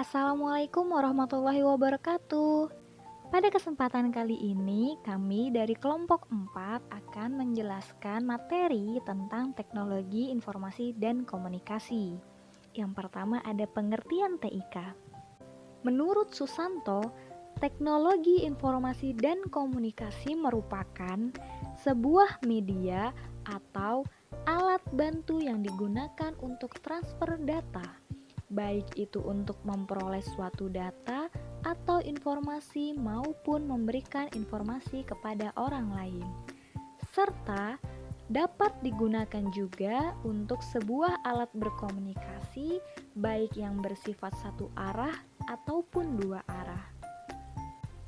Assalamualaikum warahmatullahi wabarakatuh. Pada kesempatan kali ini, kami dari kelompok 4 akan menjelaskan materi tentang teknologi informasi dan komunikasi. Yang pertama ada pengertian TIK. Menurut Susanto, teknologi informasi dan komunikasi merupakan sebuah media atau alat bantu yang digunakan untuk transfer data, baik itu untuk memperoleh suatu data atau informasi maupun memberikan informasi kepada orang lain, serta dapat digunakan juga untuk sebuah alat berkomunikasi baik yang bersifat satu arah ataupun dua arah.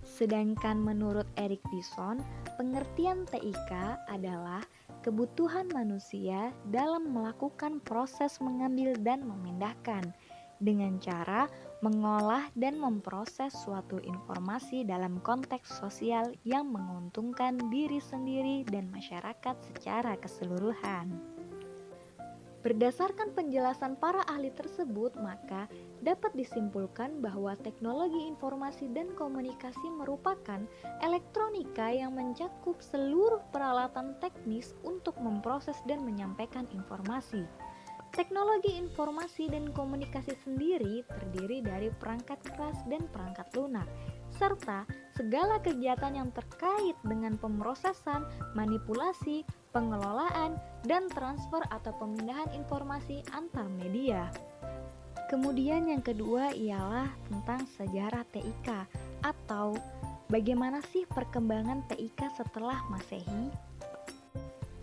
Sedangkan menurut Erik Dison, pengertian TIK adalah kebutuhan manusia dalam melakukan proses mengambil dan memindahkan dengan cara mengolah dan memproses suatu informasi dalam konteks sosial yang menguntungkan diri sendiri dan masyarakat secara keseluruhan. Berdasarkan penjelasan para ahli tersebut, maka dapat disimpulkan bahwa teknologi informasi dan komunikasi merupakan elektronika yang mencakup seluruh peralatan teknis untuk memproses dan menyampaikan informasi. Teknologi informasi dan komunikasi sendiri terdiri dari perangkat keras dan perangkat lunak, serta segala kegiatan yang terkait dengan pemrosesan, manipulasi, pengelolaan, dan transfer atau pemindahan informasi antar media. Kemudian yang kedua ialah tentang sejarah TIK atau bagaimana sih perkembangan TIK setelah Masehi?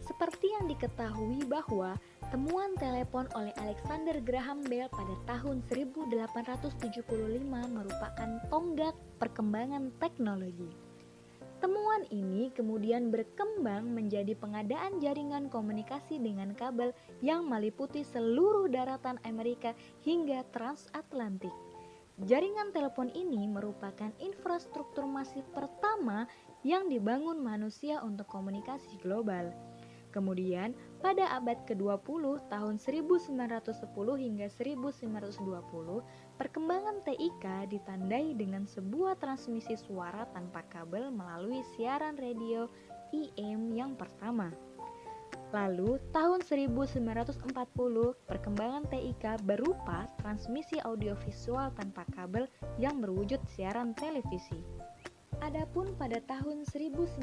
Seperti yang diketahui bahwa temuan telepon oleh Alexander Graham Bell pada tahun 1875 merupakan tonggak perkembangan teknologi. Temuan ini kemudian berkembang menjadi pengadaan jaringan komunikasi dengan kabel yang meliputi seluruh daratan Amerika hingga transatlantik. Jaringan telepon ini merupakan infrastruktur masif pertama yang dibangun manusia untuk komunikasi global. Kemudian, pada abad ke-20 tahun 1910 hingga 1920, perkembangan TIK ditandai dengan sebuah transmisi suara tanpa kabel melalui siaran radio IM yang pertama. Lalu, tahun 1940, perkembangan TIK berupa transmisi audiovisual tanpa kabel yang berwujud siaran televisi. Adapun pada tahun 1943,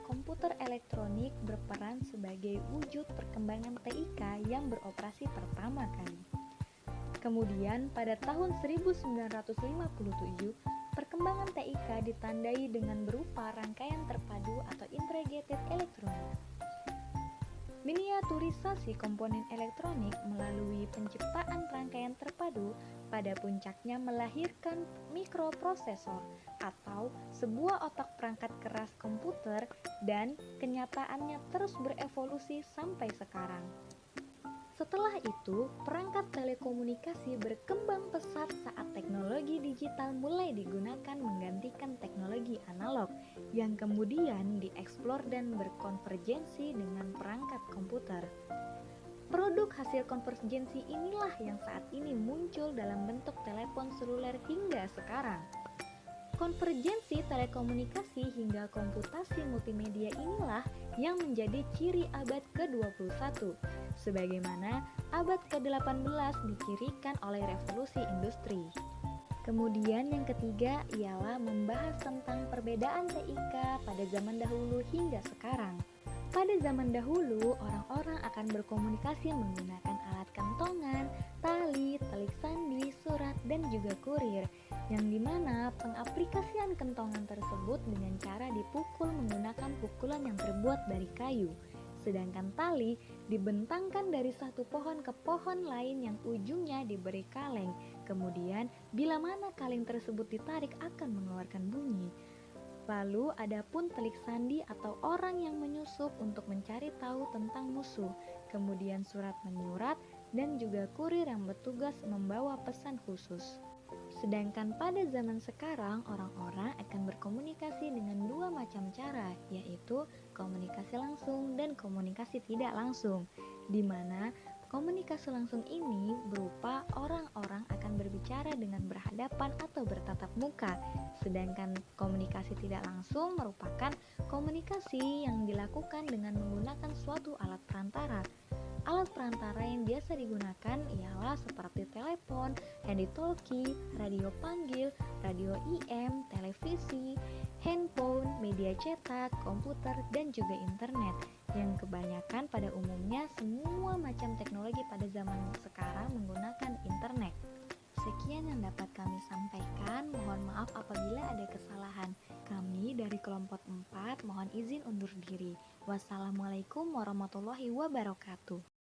komputer elektronik berperan sebagai wujud perkembangan TIK yang beroperasi pertama kali. Kemudian pada tahun 1957, perkembangan TIK ditandai dengan berupa rangkaian terpadu atau integrated electronic. Miniaturisasi komponen elektronik melalui penciptaan rangkaian terpadu pada puncaknya melahirkan mikroprosesor atau sebuah otak perangkat keras komputer, dan kenyataannya terus berevolusi sampai sekarang. Setelah itu, perangkat telekomunikasi berkembang pesat saat teknologi digital mulai digunakan menggantikan teknologi analog yang kemudian dieksplor dan berkonvergensi dengan perangkat komputer. Produk hasil konvergensi inilah yang saat ini muncul dalam bentuk telepon seluler hingga sekarang. Konvergensi telekomunikasi hingga komputasi multimedia inilah yang menjadi ciri abad ke-21, sebagaimana abad ke-18 dicirikan oleh revolusi industri. Kemudian yang ketiga ialah membahas tentang perbedaan TIK pada zaman dahulu hingga sekarang. Pada zaman dahulu, orang-orang akan berkomunikasi menggunakan alat kentongan, tali, telik sandi, surat, dan juga kurir, yang dimana pengaplikasian kentongan tersebut dengan cara dipukul menggunakan pukulan yang terbuat dari kayu, sedangkan tali dibentangkan dari satu pohon ke pohon lain yang ujungnya diberi kaleng. Kemudian, bila mana kaleng tersebut ditarik akan mengeluarkan bunyi. Lalu adapun telik sandi atau orang yang menyusup untuk mencari tahu tentang musuh, kemudian surat menyurat, dan juga kurir yang bertugas membawa pesan khusus. Sedangkan pada zaman sekarang orang-orang akan berkomunikasi dengan dua macam cara, yaitu komunikasi langsung dan komunikasi tidak langsung, di mana komunikasi langsung ini berupa orang-orang akan berbicara berbicara dengan berhadapan atau bertatap muka. Sedangkan komunikasi tidak langsung merupakan komunikasi yang dilakukan dengan menggunakan suatu alat perantara. Alat perantara yang biasa digunakan ialah seperti telepon, handy-talkie, radio panggil, radio IM, televisi, handphone, media cetak, komputer, dan juga internet. Yang kebanyakan pada umumnya semua macam teknologi pada zaman sekarang menggunakan internet. Sekian yang dapat kami sampaikan. Mohon maaf apabila ada kesalahan. Kami dari kelompok 4 mohon izin undur diri. Wassalamualaikum warahmatullahi wabarakatuh.